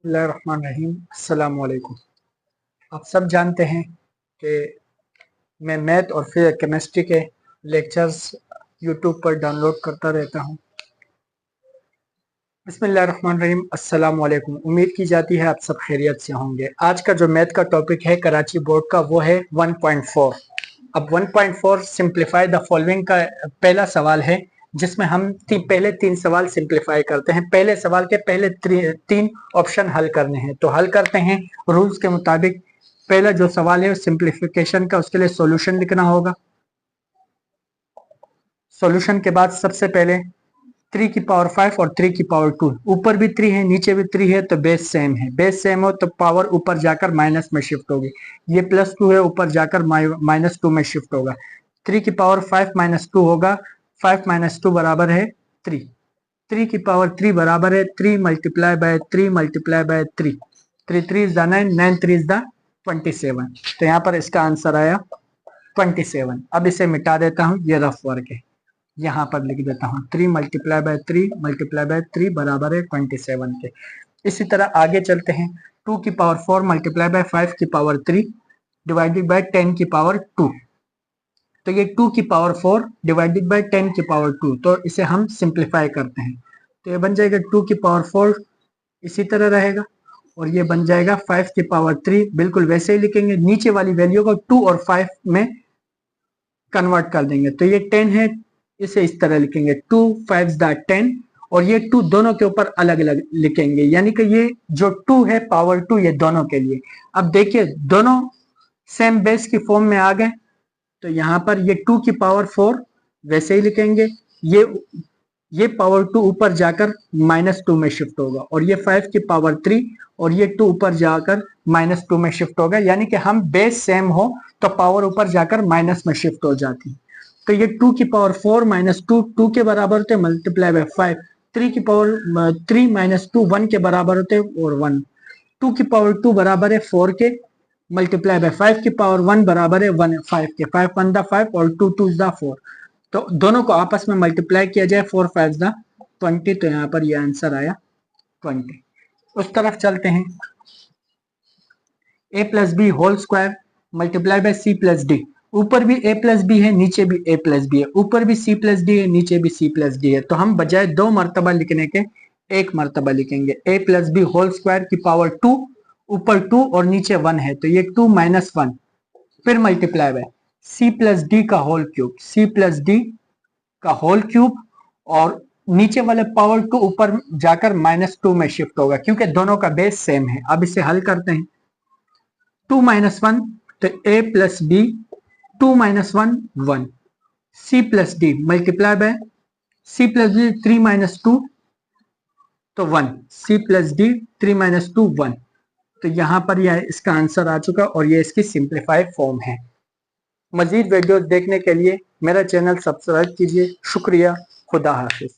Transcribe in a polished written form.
बिस्मिल्लाहिर्रहमानिर्रहीम। अस्सलाम वालेकुम। आप सब जानते हैं कि मैं मैथ और फिर केमिस्ट्री के लेक्चर्स यूट्यूब पर डाउनलोड करता रहता हूं। बिस्मिल्लाहिर्रहमानिर्रहीम। अस्सलाम वालेकुम। उम्मीद की जाती है आप सब खैरियत से होंगे। आज का जो मैथ का टॉपिक है कराची बोर्ड का वो है 1.4। अब 1.4 सिंप्लीफाई द फॉलोइंग का पहला सवाल है, जिसमें हम पहले तीन सवाल सिंप्लीफाई करते हैं। पहले सवाल के पहले तीन ऑप्शन हल करने हैं, तो हल करते हैं रूल्स के मुताबिक। पहला जो सवाल है सिंप्लीफिकेशन का, उसके लिए सॉल्यूशन लिखना होगा। सॉल्यूशन के बाद सबसे पहले 3 की पावर 5 और 3 की पावर 2, ऊपर भी 3 है नीचे भी 3 है तो बेस सेम है। बेस सेम हो तो पावर ऊपर जाकर माइनस में शिफ्ट होगी। ये +2 है, ऊपर जाकर -2 में शिफ्ट होगा। 3 की पावर 5 -2 होगा। 5 - 2 बराबर है 3। 3 की पावर 3 बराबर है 3 multiply by 3 multiply by 3। 3 3 is the 9, 9 3 is the 27। तो यहाँ पर इसका आंसर आया 27। अब इसे मिटा देता हूँ, ये रफ वर्क है। यहाँ पर लिख देता हूँ 3 मल्टीप्लाई बाय 3 मल्टीप्लाई बाय 3 बराबर है 27 के। इसी तरह आगे चलते हैं। 2 की पावर 4 मल्टीप्लाई बाय 5 की पावर 3 डिवाइडेड बाय 10 की पावर 2। तो ये 2 की पावर 4 डिवाइडेड बाय 10 की पावर 2, तो इसे हम सिंप्लीफाई करते हैं। तो ये बन जाएगा 2 की पावर 4 इसी तरह रहेगा, और ये बन जाएगा 5 की पावर 3। बिल्कुल वैसे ही लिखेंगे, नीचे वाली वैल्यू को 2 और 5 में कन्वर्ट कर देंगे। तो ये 10 है, इसे इस तरह लिखेंगे 2 5 10, और ये 2 दोनों के ऊपर अलग अलग लिखेंगे, यानी कि ये जो 2 है पावर 2 ये दोनों के लिए। अब देखिए दोनों सेम बेस की फॉर्म में आ गए, तो यहाँ पर ये 2 की पावर 4 वैसे ही लिखेंगे। ये पावर 2 ऊपर जाकर -2 में शिफ्ट होगा, और ये 5 की पावर 3 और ये 2 ऊपर जाकर -2 में शिफ्ट होगा। यानी कि हम बेस सेम हो तो पावर ऊपर जाकर माइनस में शिफ्ट हो जाती। तो ये 2 की पावर 4 -2 2 के बराबर होते, मल्टीप्लाई बाय 5। 3 की पावर 3 -2 1 के बराबर होते, और 1। 2 की पावर 2 बराबर है 4 के, मल्टीप्लाई बाय 5 की पावर 1 बराबर है 1 5 के। 5 1 5 और 2 2 4। तो दोनों को आपस में मल्टीप्लाई किया जाए, 4 5 20, तो यहाँ पर ये आंसर आया 20। उस तरफ चलते हैं। a plus B whole square multiply by C plus D. ऊपर भी a प्लस बी है, नीचे भी a प्लस बी है। ऊपर भी c प्लस डी है, नीचे भी c प्लस डी है। तो हम बजाय 2 मरतबा लिखने के 1 मरतबा लिखेंगे। a plus B whole square की पावर 2, ऊपर 2 और नीचे 1 है, तो ये 2 - 1, फिर multiply by c plus D का whole cube. c plus D का होल क्यूब, और नीचे वाले पावर 2 ऊपर जाकर -2 में शिफ्ट होगा, क्योंकि दोनों का बेस सेम है। अब इसे हल करते हैं। 2 - 1 तो a plus B 2 - 1 1। c plus D multiply by c plus D 3 - 2 तो 1। c plus D 3 - 2 1। तो यहाँ पर यह इसका आंसर आ चुका, और ये इसकी सिंप्लीफाइड फॉर्म है। मजीद वीडियोस देखने के लिए मेरा चैनल सब्सक्राइब कीजिए। शुक्रिया। खुदा हाफिज।